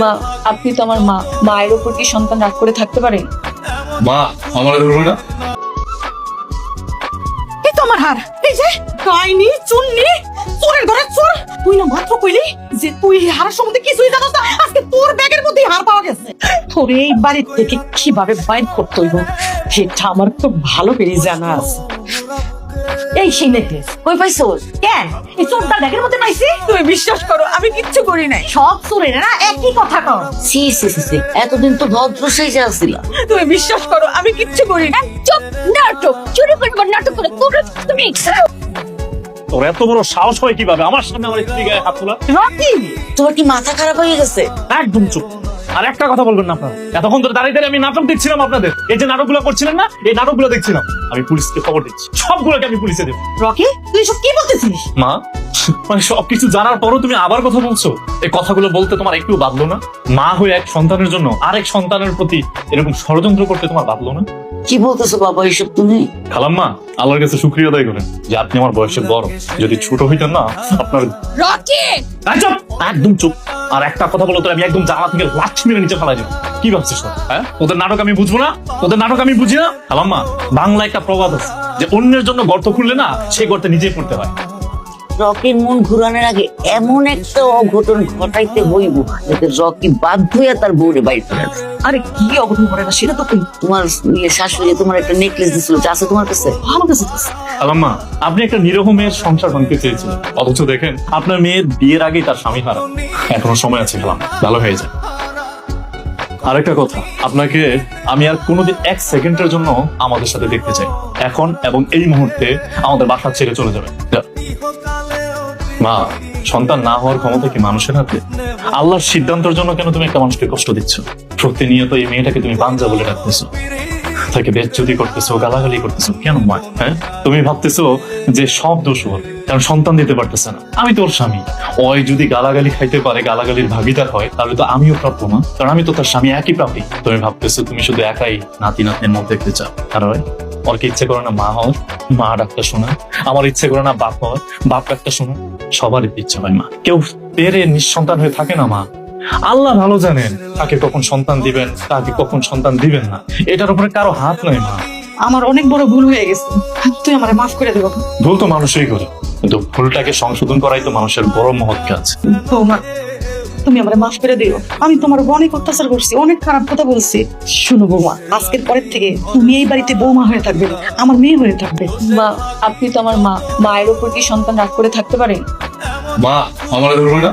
মা, আপনি তো আমার মা। মায়ের উপর কি সন্তান রাগ করে থাকতে পারে? মা আমার ধরবে না। এই তো আমার হার, এই যে ডাইনি চুন্নি চোরের ঘরে চোর। তুই না মাত্র কইলি যে তুই এই হারের সম্বন্ধে কিছুই জানোস না, আজকে তোর ব্যাগের মধ্যে হার পাওয়া গেছে। তোরে এই বাড়ির থেকে কিভাবে বাইর করতে হইব সেটা আমার খুব ভালো করে জানা আছে। এই সেই নেকলেস কই পাইছোস? কেন এই চোরটার ব্যাগের মধ্যে পাইছি? তুমি বিশ্বাস করো আমি কিচ্ছু করি নাই। সব চোরের না একই কথা কর। সি সি সি সি, এতদিন তো ভদ্র সেজে আসছিল। তুমি বিশ্বাস করো আমি কিচ্ছু করি নাই। চুপ! নাটক! চুরি করবার নাটক করে তুমি তোর এত বড় সাহস হয় কিভাবে আমার সামনে আমার স্ত্রী গায়ে হাত তোলা? রকি, তোমার কি মাথা খারাপ হয়ে গেছে? একদম চুপ। আর একটা কথা বলবেন না আপনারা। এতক্ষণ ধরে দাঁড়িয়ে দাঁড়িয়ে আমি নাটক দেখছিলাম আপনাদের। এই যে নাটকগুলো করছিলেন না, এই নাটকগুলো দেখছিলাম। আমি পুলিশকে খবর দিচ্ছি, সবগুলোকে আমি পুলিশে দেবো। রকি তুই সব কি বলতেছিস? মা, মানে সবকিছু জানার পরও তুমি আবার কথা বলছো? এই কথাগুলো বলতে তোমার একটু বাধলো না? মা হয়ে এক সন্তানের জন্য আরেক সন্তানের প্রতি এরকম ষড়যন্ত্র করতে তোমার বাধলো না? কি বলতেছো বাবা এসব তুমি? খালাম্মা, আল্লাহর কাছে শুকরিয়া আদায় করেন যে আপনি আমার বয়সে বড়। যদি ছোট হইতেন না আপনার। রকি! চুপ! একদম চুপ। আর একটা কথা বলো তো আমি একদম জানলা থেকে লাঠি মেরে নিচে ফেলাই দেবো। কি ভাবছিস তোরা? হ্যাঁ, ওদের নাটক আমি বুঝবো না? ওদের নাটক আমি বুঝি না? খালাম্মা, বাংলা একটা প্রবাদ আছে যে অন্যের জন্য গর্ত খুললে না সেই গর্তে নিজেই পড়তে হয়। রকির মন ঘুরানোর আগে এমন একটা অঘটন ঘটাইতে হইব যাতে রকি বাধ্য হইয়া তার বউরে বাইর করে দেয়। আরে কি অঘটন করে না সেটা তো তুই তোমার শাশুড়ি তোমার একটা নেকলেস দিছিল, যা আছে তোমার কাছে? আমার কাছে তো আছে। খালাম্মা, আপনি একটা নিরহ মেয়ের সংসার ভাঙতে চেয়েছিলেন, অথচ দেখেন আপনার মেয়ের বিয়ের আগেই তার স্বামী হারা। এখনো সময় আছে খালাম, ভালো হয়ে যায়। আরেকটা কথা, আপনাকে আমি আর কোনোদিন এক সেকেন্ডের জন্য আমাদের সাথে দেখতে চাই। এখন এবং এই মুহূর্তে আমাদের বাসা ছেড়ে চলে যাবে। মা, সন্তান না হওয়ার ক্ষমতা কি মানুষের হাতে? আল্লাহর সিদ্ধান্তের জন্য কেন তুমি একটা মানুষকে কষ্ট দিচ্ছ? প্রতিনিয়ত এই মেয়েটাকে তুমি বাঞ্জা বলে রাখতেছো, তাকে বেজ্জতি করতেছো, গালাগালি করতেছো। কেন মা? হ্যাঁ, তুমি ভাবতেছো যে সব দোষ ওর, কারণ সন্তান দিতে পারতেছে না। আমি তোর স্বামী, ওই যদি গালাগালি খাইতে পারে, গালাগালির ভাগিদার হয়, তাহলে তো আমিও প্রাপ্য না, কারণ আমি তো তার স্বামী, একই প্রাপ্য। তুমি ভাবতেছো তুমি শুধু একাই নাতি নাতনির মধ্যে দেখতে চাও। আর ওর কি ইচ্ছে করে না মা হওয়ার? মা ডাকটা শোনা। আমার ইচ্ছে করে না বাপ হওয়ার? বাপ ডাকটা শোনা। সবারই ইচ্ছা হয় মা, কেউ পেরে নিঃসন্তান হয়ে থাকে না মা। আল্লাহ ভালো জানেন তাকে কখন সন্তান দিবেন, তাকে কখন সন্তান দিবেন না, এটার উপরে কারো হাত নাই মা। আমার অনেক বড় ভুল হয়ে গেছে, তুই আমারে মাফ করে দেবো। ভুল তো মানুষই করে, কিন্তু ভুলটাকে সংশোধন করাই তো মানুষের বড় মহৎ কাজ। বৌমা, তুমি আমারে মাফ করে দিও। আমি তোমার অনেক অত্যাচার করছি, অনেক খারাপ কথা বলছি। শুনো বৌমা, আজকের পরের থেকে তুমি এই বাড়িতে বৌমা হয়ে থাকবে, আমার মেয়ে হয়ে থাকবে। মা, আপনি তো আমার মা। মায়ের উপর কি সন্তান রাগ করে থাকতে পারে? মা আমার ধরবে না।